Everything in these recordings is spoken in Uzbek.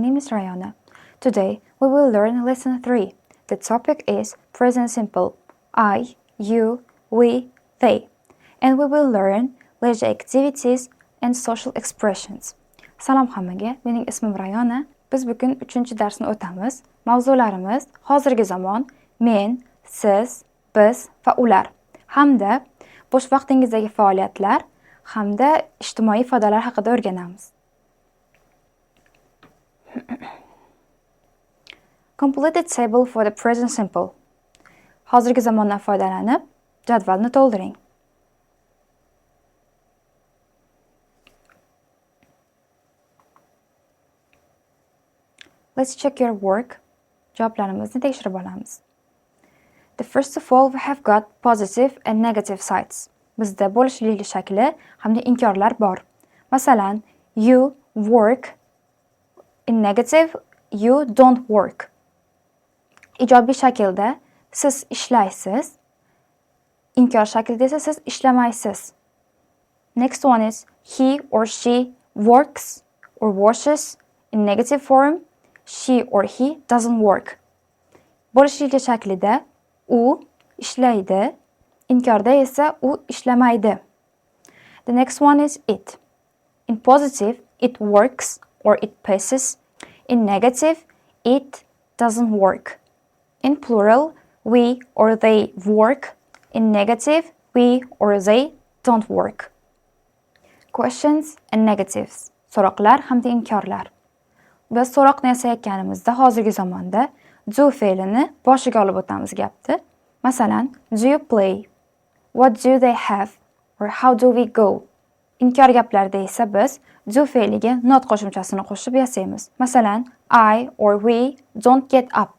name is Rayana. Today we will learn lesson 3. The topic is present simple. I, you, we, they. And we will learn leisure activities and social expressions. Salom hammaga, mening ismim Rayana. Biz bugun 3-darsni o'tamiz. Mavzularimiz hozirgi zamon, men, siz, biz va ular hamda bo'sh vaqtingizdagi faoliyatlar hamda ijtimoiy ifodalar haqida o'rganamiz. Complete the table for the present simple. Hozirgi zamondan foydalanib, jadvalni to'ldiring. Let's check your work. Javoblarimizni tekshirib olamiz. The first of all, we have got positive and negative sides. Bizda bo'lishli shakli hamda inkorlar bor. Masalan, you work. In negative, you don't work. Ijobiy shaklda siz ishlaysiz. Inkor shaklida esa siz ishlamaysiz. Next one is he or she works or washes. In negative form, she or he doesn't work. Bo'lishli shaklida u ishlaydi, inkorda esa u ishlamaydi. The next one is it. In positive, it works or it passes. In negative, it doesn't work. In plural, we or they work. In negative, we or they don't work. Questions and negatives. So'roqlar hamda inkorlar. Biz so'roqni yasayotganimizda hozirgi zamonda do fe'lini boshiga olib o'tamiz gapni. Masalan, do you play? What do they have? Or how do we go? Inkor gaplarda esa biz do fe'liga not qo'shimchasini qo'shib yasaymiz. Masalan, I or we don't get up.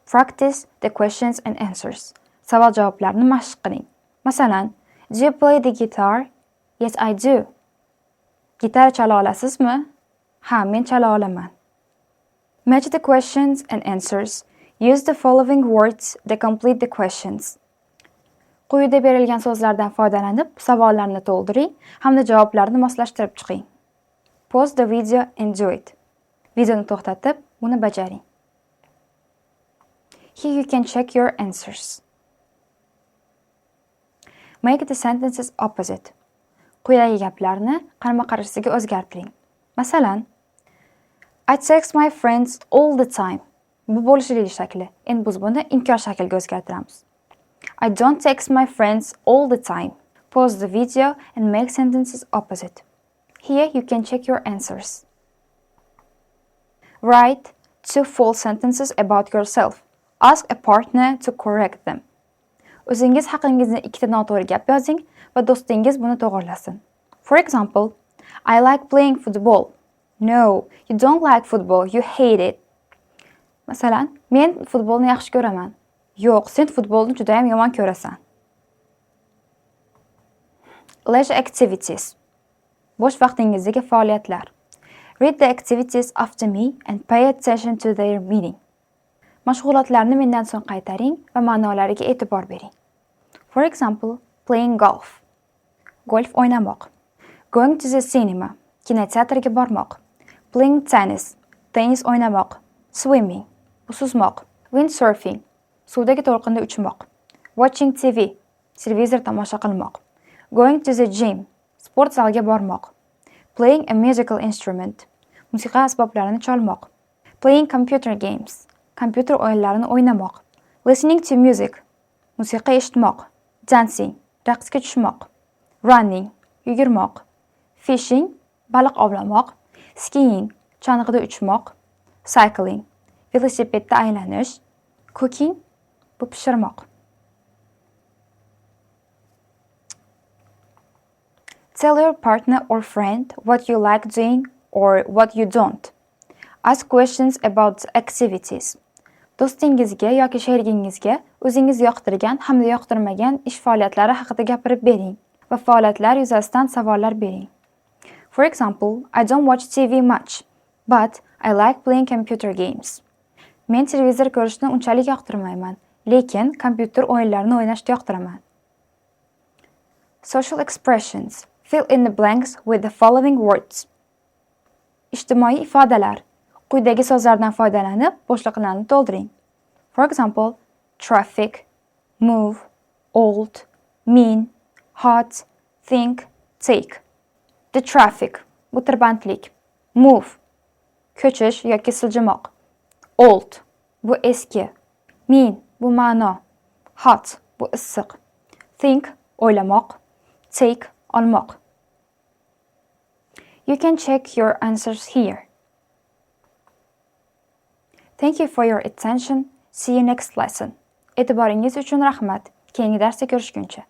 Practice the questions and answers. Savol javoblarni mashq qiling. Masalan, do you play the guitar? Yes, I do. Gitara chala olasizmi? Ha, men chala olaman. Match the questions and answers. Use the following words that complete the questions. Quyida berilgan so'zlardan foydalanib, savollarni to'ldiring hamda javoblarni moslashtirib chiqing. Pause the video and do it. Videoni to'xtatib, uni bajaring. Here you can check your answers. Make the sentences opposite. Quyidagi gaplarni qarama-qarshisiga o'zgartiring. Masalan, I text my friends all the time. Bu bo'lishli shakli. Endi biz buni inkor shakliga o'zgartiramiz. I don't text my friends all the time. Pause the video and make sentences opposite. Here you can check your answers. Write 2 false sentences about yourself. Ask a partner to correct them. O'zingiz haqingizda 2 noto'g'ri gap yozing va do'stingiz buni to'g'rilasin. For example, I like playing football. No, you don't like football, you hate it. Masalan, men futbolni yaxshi ko'raman. Yo'q, sen futbolni juda ham yomon ko'rasan. Leisure activities. Bo'sh vaqtingizdagi faoliyatlar. Read the activities after me and pay attention to their meaning. Mashg'ulotlarni mendan so'ng qaytaring va ma'nolariga e'tibor bering. For example, playing golf. Golf o'ynamoq. Going to the cinema. Kinoteatrga bormoq. Playing tennis. Tennis o'ynamoq. Swimming. Suzmoq. Windsurfing. Suvdagi to'lqinda uchmoq. Watching TV. Televizor tomosha qilmoq. Going to the gym. Sport zalga bormoq. Playing a musical instrument. Musiqa asboblarini chalmoq. Playing computer games. Kompyuter o'yinlarini o'ynamoq. Listening to music. Musiqa eshitmoq. Dancing. Raqsga tushmoq. Running. Yugurmoq. Fishing. Baliq ovlamoq. Skiing. Chang'ida uchmoq. Cycling. Velosipedda aylanish. Cooking. Bu pishirmoq. Tell your partner or friend what you like doing or what you don't. Ask questions about activities. Do'stingizga yoki sherigingizga o'zingiz yoqtirgan hamda yoqtirmagan ish faoliyatlari haqida gapirib bering va faoliyatlar yuzasidan savollar bering. For example, I don't watch TV much, but I like playing computer games. Men televizor ko'rishni unchalik yoqtirmayman, lekin kompyuter o'yinlarini o'ynashni yoqtiraman. Social expressions. Fill in the blanks with the following words. Ijtimoiy ifodalar. Quyidagi so'zlardan foydalanib, bo'shliqlarni to'ldiring. For example, traffic, move, old, mean, hot, think, take. The traffic bu tirbandlik. Move ko'chish yoki siljimoq. Old bu eski. Mean bu ma'no. Hot bu issiq. Think o'ylamoq. Take olmoq. You can check your answers here. Thank you for your attention. See you next lesson. E'tiboringiz uchun rahmat. Keyingi darsda ko'rishguncha.